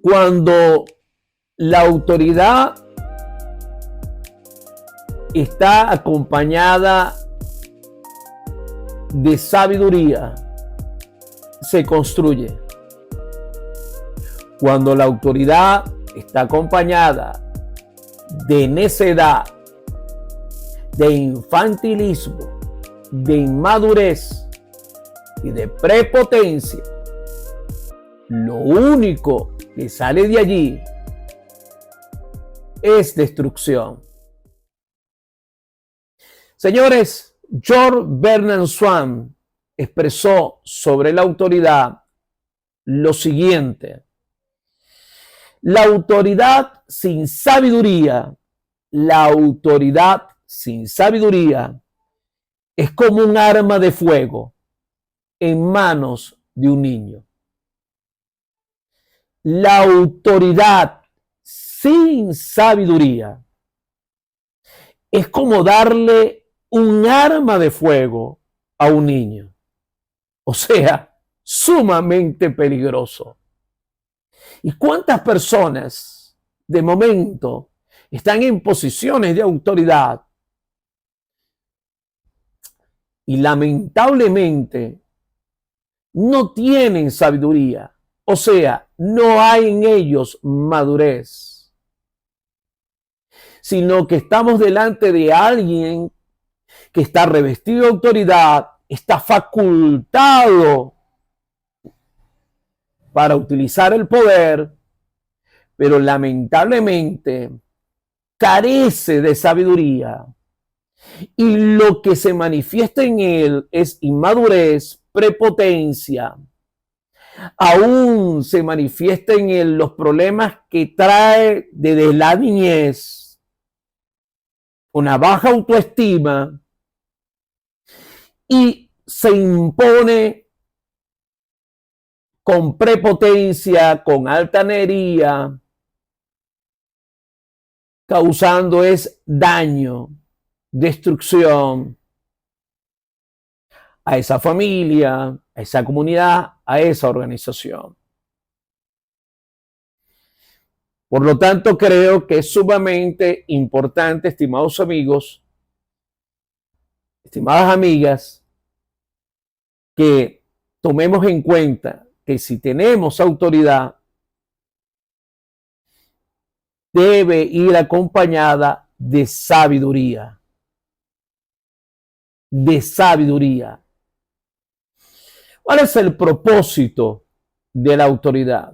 Cuando la autoridad está acompañada de sabiduría, se construye. Cuando la autoridad está acompañada de necedad, de infantilismo, de inmadurez y de prepotencia, lo único que sale de allí es destrucción. Señores, George Bernard Shaw expresó sobre la autoridad lo siguiente: la autoridad sin sabiduría es como un arma de fuego en manos de un niño. La autoridad sin sabiduría es como darle un arma de fuego a un niño. O sea, sumamente peligroso. ¿Y cuántas personas de momento están en posiciones de autoridad y lamentablemente no tienen sabiduría? O sea, no hay en ellos madurez, sino que estamos delante de alguien que está revestido de autoridad, está facultado para utilizar el poder, pero lamentablemente carece de sabiduría. Y lo que se manifiesta en él es inmadurez, prepotencia. Aún se manifiesta en él los problemas que trae desde la niñez, una baja autoestima, y se impone con prepotencia, con altanería, causando es daño, destrucción a esa familia, a esa comunidad, a esa organización. Por lo tanto, creo que es sumamente importante, estimados amigos, estimadas amigas, que tomemos en cuenta que si tenemos autoridad, debe ir acompañada de sabiduría. De sabiduría. ¿Cuál es el propósito de la autoridad?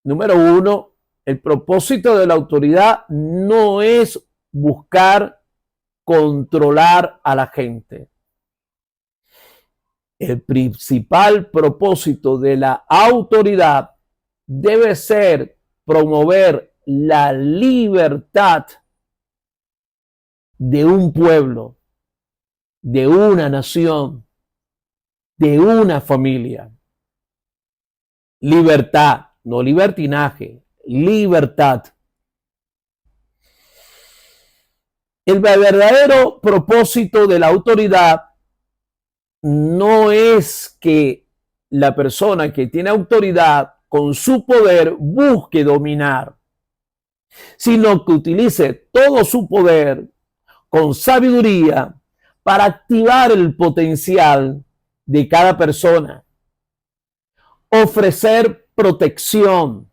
Número uno, el propósito de la autoridad no es buscar controlar a la gente. El principal propósito de la autoridad debe ser promover la libertad de un pueblo, de una nación, de una familia. Libertad, no libertinaje, libertad. El verdadero propósito de la autoridad no es que la persona que tiene autoridad con su poder busque dominar, sino que utilice todo su poder con sabiduría para activar el potencial de cada persona, ofrecer protección.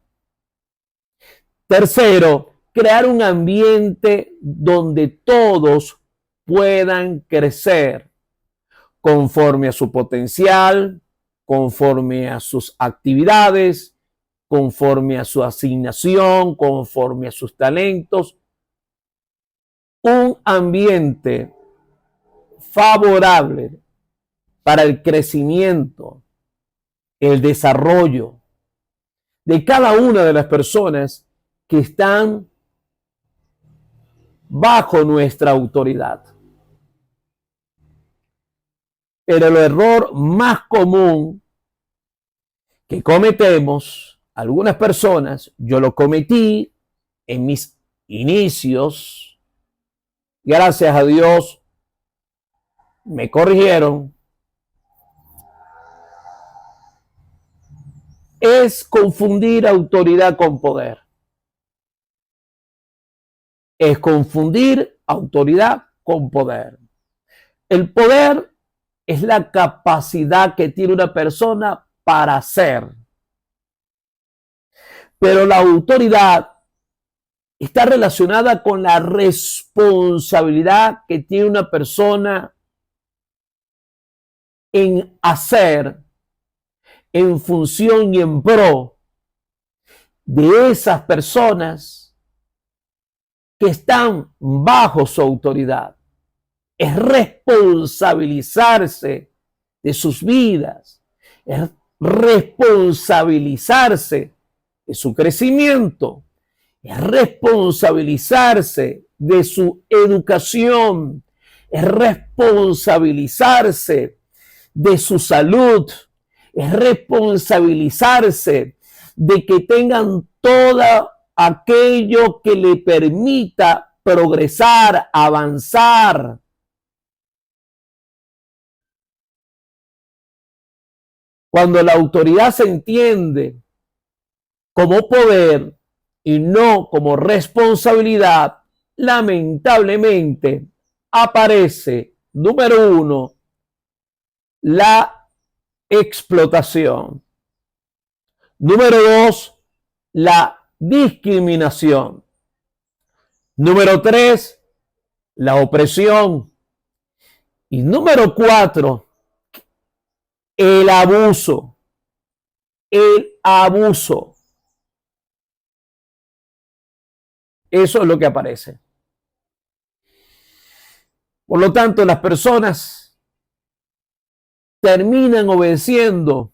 Tercero, crear un ambiente donde todos puedan crecer conforme a su potencial, conforme a sus actividades, conforme a su asignación, conforme a sus talentos. Un ambiente favorable para el crecimiento, el desarrollo de cada una de las personas que están bajo nuestra autoridad. Pero el error más común que cometemos algunas personas, yo lo cometí en mis inicios, gracias a Dios me corrigieron, es confundir autoridad con poder. Es confundir autoridad con poder. El poder es la capacidad que tiene una persona para hacer. Pero la autoridad está relacionada con la responsabilidad que tiene una persona en hacer, en función y en pro de esas personas que están bajo su autoridad. Es responsabilizarse de sus vidas, es responsabilizarse de su crecimiento, es responsabilizarse de su educación, es responsabilizarse de su salud, es responsabilizarse de que tengan todo aquello que le permita progresar, avanzar. Cuando la autoridad se entiende como poder y no como responsabilidad, lamentablemente aparece, número uno, la explotación. Número dos, la discriminación. Número tres, la opresión. Y número cuatro, el abuso. El abuso. Eso es lo que aparece. Por lo tanto, las personas terminan obedeciendo,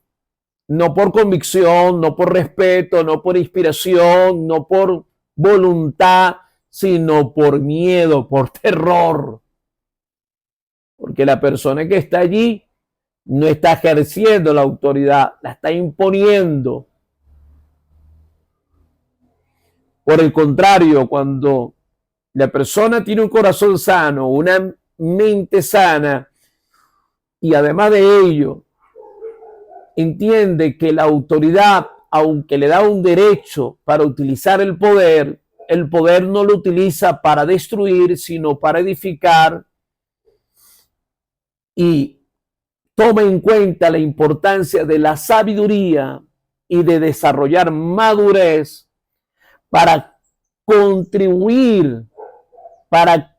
no por convicción, no por respeto, no por inspiración, no por voluntad, sino por miedo, por terror. Porque la persona que está allí no está ejerciendo la autoridad, la está imponiendo. Por el contrario, cuando la persona tiene un corazón sano, una mente sana, y además de ello, entiende que la autoridad, aunque le da un derecho para utilizar el poder no lo utiliza para destruir, sino para edificar, y toma en cuenta la importancia de la sabiduría y de desarrollar madurez para contribuir, para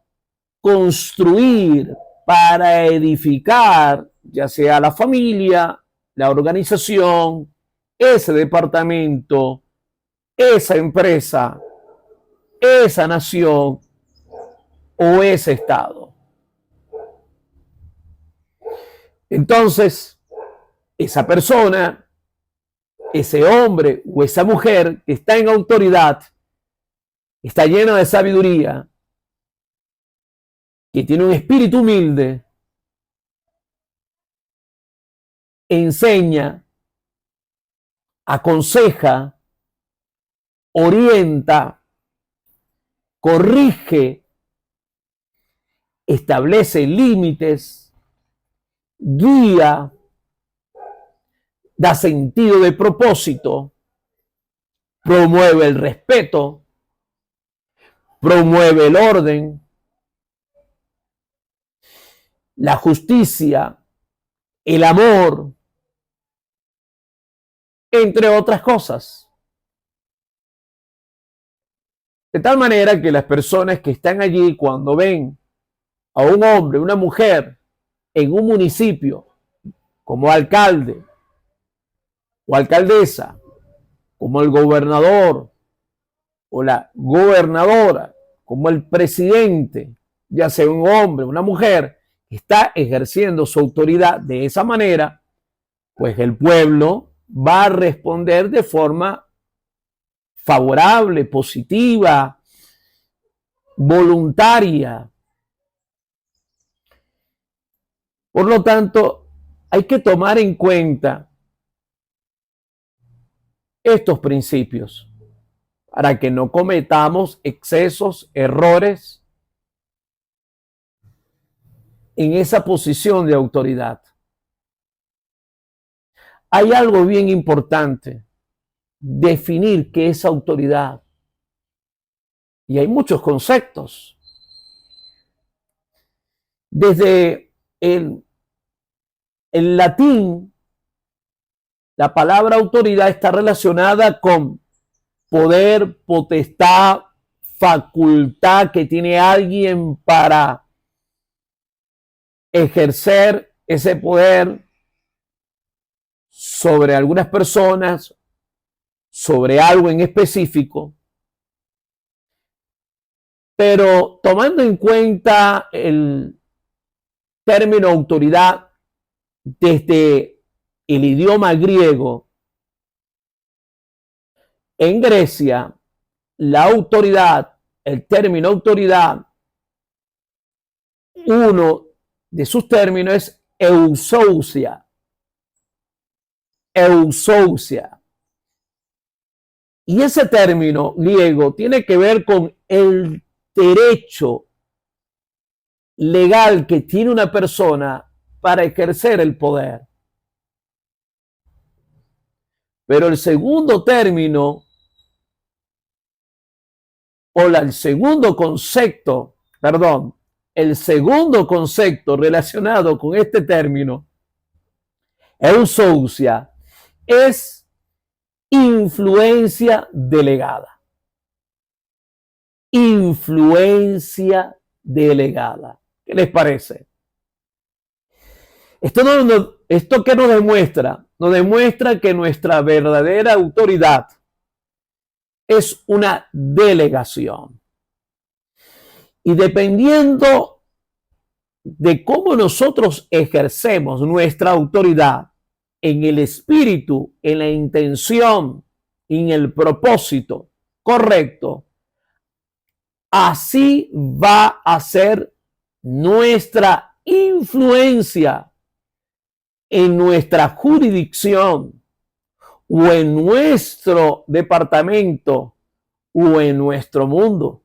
construir, para edificar, ya sea la familia, la organización, ese departamento, esa empresa, esa nación o ese estado. Entonces, esa persona, ese hombre o esa mujer que está en autoridad, está llena de sabiduría, que tiene un espíritu humilde, enseña, aconseja, orienta, corrige, establece límites, guía, da sentido de propósito, promueve el respeto, promueve el orden, la justicia, el amor, entre otras cosas. De tal manera que las personas que están allí, cuando ven a un hombre, una mujer en un municipio como alcalde o alcaldesa, como el gobernador o la gobernadora, como el presidente, ya sea un hombre o una mujer, que está ejerciendo su autoridad de esa manera, pues el pueblo va a responder de forma favorable, positiva, voluntaria. Por lo tanto, hay que tomar en cuenta estos principios para que no cometamos excesos, errores en esa posición de autoridad. Hay algo bien importante definir qué es autoridad. Y hay muchos conceptos. Desde el latín, la palabra autoridad está relacionada con poder, potestad, facultad que tiene alguien para ejercer ese poder sobre algunas personas, sobre algo en específico. Pero tomando en cuenta el término autoridad desde el idioma griego, en Grecia, la autoridad, el término autoridad, uno de sus términos es eusousia. Eusousia. Y ese término griego tiene que ver con el derecho legal que tiene una persona para ejercer el poder. Pero el segundo término el segundo concepto relacionado con este término, eusousia, es influencia delegada. Influencia delegada. ¿Qué les parece? ¿Esto qué nos demuestra? Nos demuestra que nuestra verdadera autoridad es una delegación. Y dependiendo de cómo nosotros ejercemos nuestra autoridad en el espíritu, en la intención, en el propósito correcto, así va a ser nuestra influencia en nuestra jurisdicción o en nuestro departamento o en nuestro mundo.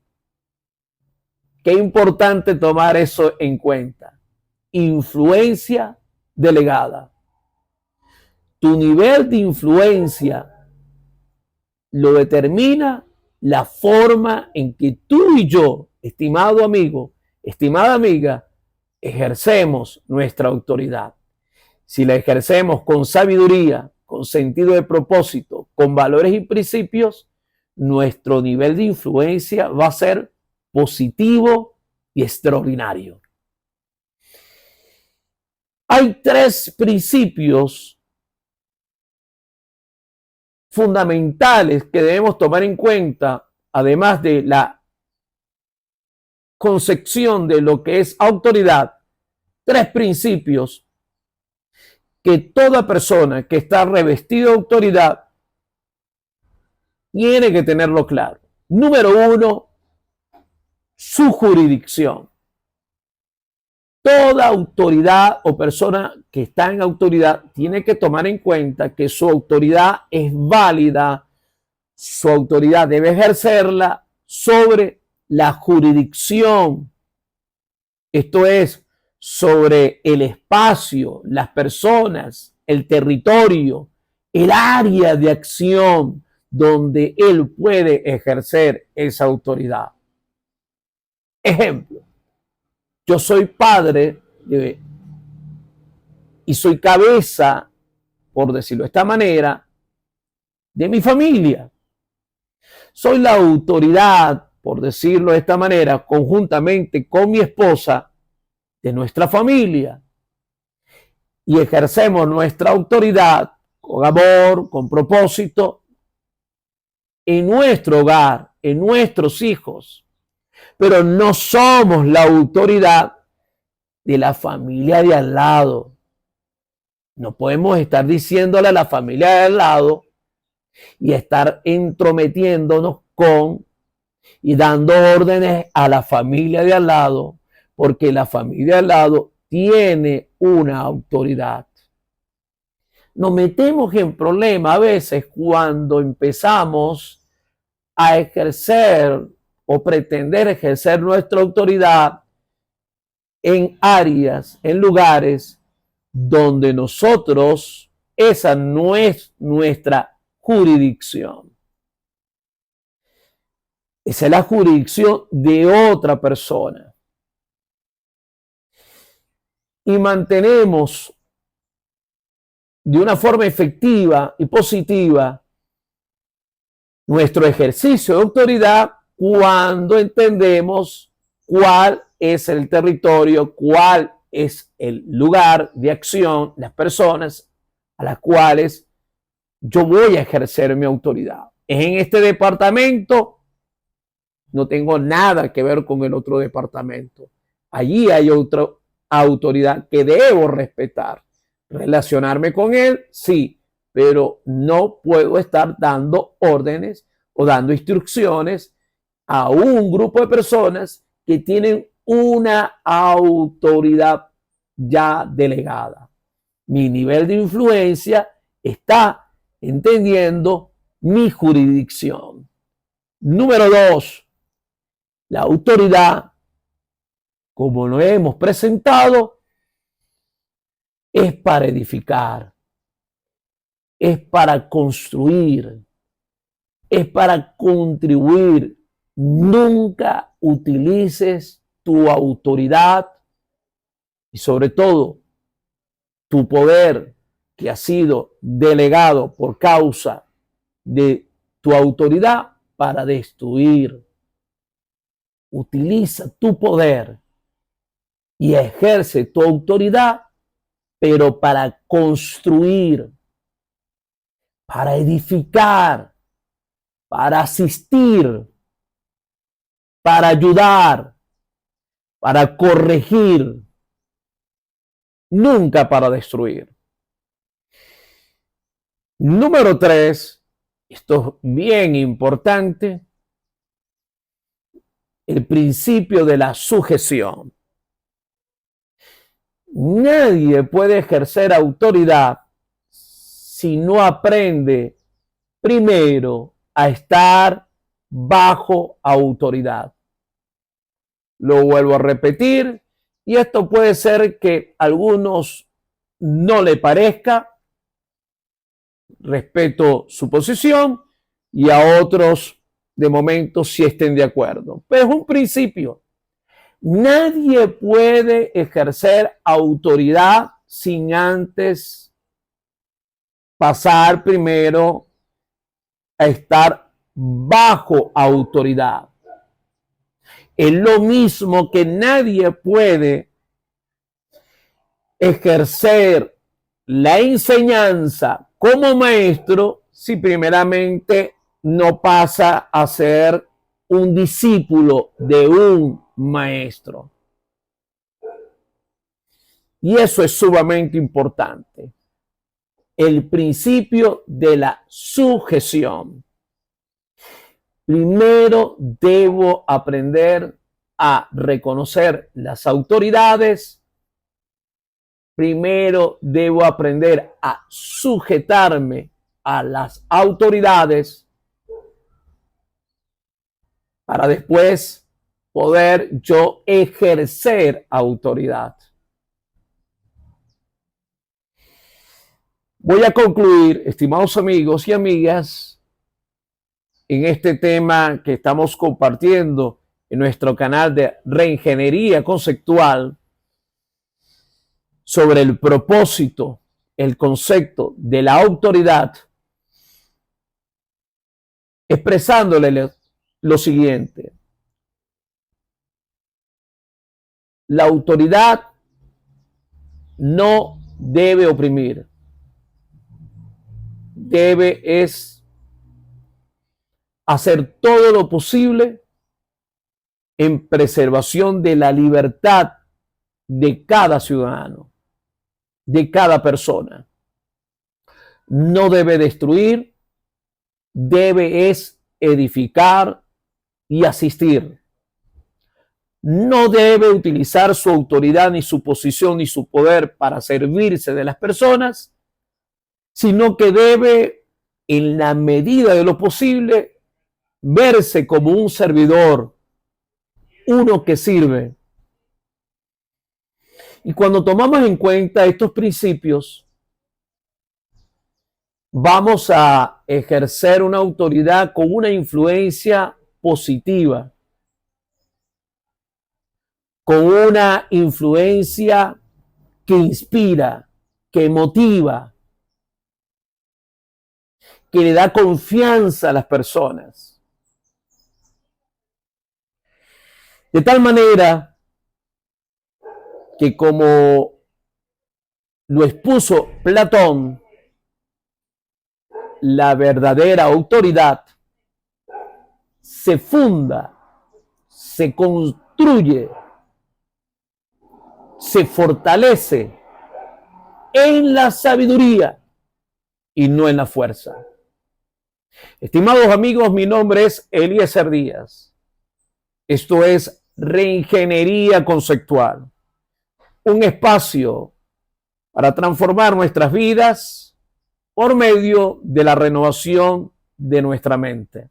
Qué importante tomar eso en cuenta. Influencia delegada. Tu nivel de influencia lo determina la forma en que tú y yo, estimado amigo, estimada amiga, ejercemos nuestra autoridad. Si la ejercemos con sabiduría, con sentido de propósito, con valores y principios, nuestro nivel de influencia va a ser positivo y extraordinario. Hay 3 principios fundamentales que debemos tomar en cuenta, además de la concepción de lo que es autoridad. 3 principios que toda persona que está revestida de autoridad tiene que tenerlo claro. Número 1, su jurisdicción. Toda autoridad o persona que está en autoridad tiene que tomar en cuenta que su autoridad es válida, su autoridad debe ejercerla sobre la jurisdicción. Esto es, sobre el espacio, las personas, el territorio, el área de acción donde él puede ejercer esa autoridad. Ejemplo, yo soy padre y soy cabeza, por decirlo de esta manera, de mi familia. Soy la autoridad, por decirlo de esta manera, conjuntamente con mi esposa, de nuestra familia, y ejercemos nuestra autoridad con amor, con propósito, en nuestro hogar, en nuestros hijos, pero no somos la autoridad de la familia de al lado. No podemos estar diciéndole a la familia de al lado y estar entrometiéndonos con y dando órdenes a la familia de al lado, porque la familia de al lado tiene una autoridad. Nos metemos en problemas a veces cuando empezamos a ejercer o pretender ejercer nuestra autoridad en áreas, en lugares donde nosotros, esa no es nuestra jurisdicción. Esa es la jurisdicción de otra persona. Y mantenemos de una forma efectiva y positiva nuestro ejercicio de autoridad cuando entendemos cuál es el territorio, cuál es el lugar de acción, las personas a las cuales yo voy a ejercer mi autoridad. En este departamento no tengo nada que ver con el otro departamento. Allí hay otra autoridad que debo respetar. Relacionarme con él, sí, pero no puedo estar dando órdenes o dando instrucciones a un grupo de personas que tienen una autoridad ya delegada. Mi nivel de influencia está entendiendo mi jurisdicción. Número 2, la autoridad, como lo hemos presentado, es para edificar, es para construir, es para contribuir. Nunca utilices tu autoridad y sobre todo tu poder que ha sido delegado por causa de tu autoridad para destruir. Utiliza tu poder y ejerce tu autoridad, pero para construir, para edificar, para asistir, para ayudar, para corregir, nunca para destruir. Número 3, esto es bien importante, el principio de la sujeción. Nadie puede ejercer autoridad si no aprende primero a estar bajo autoridad. Lo vuelvo a repetir, y esto puede ser que a algunos no le parezca, respeto su posición, y a otros de momento sí estén de acuerdo. Pero es un principio. Nadie puede ejercer autoridad sin antes pasar primero a estar bajo autoridad. Es lo mismo que nadie puede ejercer la enseñanza como maestro si primeramente no pasa a ser un discípulo de un maestro. Y eso es sumamente importante. El principio de la sujeción. Primero debo aprender a reconocer las autoridades. Primero debo aprender a sujetarme a las autoridades para después poder yo ejercer autoridad. Voy a concluir, estimados amigos y amigas, en este tema que estamos compartiendo en nuestro canal de Reingeniería Conceptual sobre el propósito, el concepto de la autoridad, expresándole lo siguiente. La autoridad no debe oprimir, debe hacer todo lo posible en preservación de la libertad de cada ciudadano, de cada persona. No debe destruir, debe edificar y asistir. No debe utilizar su autoridad, ni su posición, ni su poder para servirse de las personas, sino que debe, en la medida de lo posible, verse como un servidor, uno que sirve. Y cuando tomamos en cuenta estos principios, vamos a ejercer una autoridad con una influencia positiva, con una influencia que inspira, que motiva, que le da confianza a las personas. De tal manera que, como lo expuso Platón, la verdadera autoridad se funda, se construye, se fortalece en la sabiduría y no en la fuerza. Estimados amigos, mi nombre es Eliezer Díaz. Esto es Reingeniería Conceptual, un espacio para transformar nuestras vidas por medio de la renovación de nuestra mente.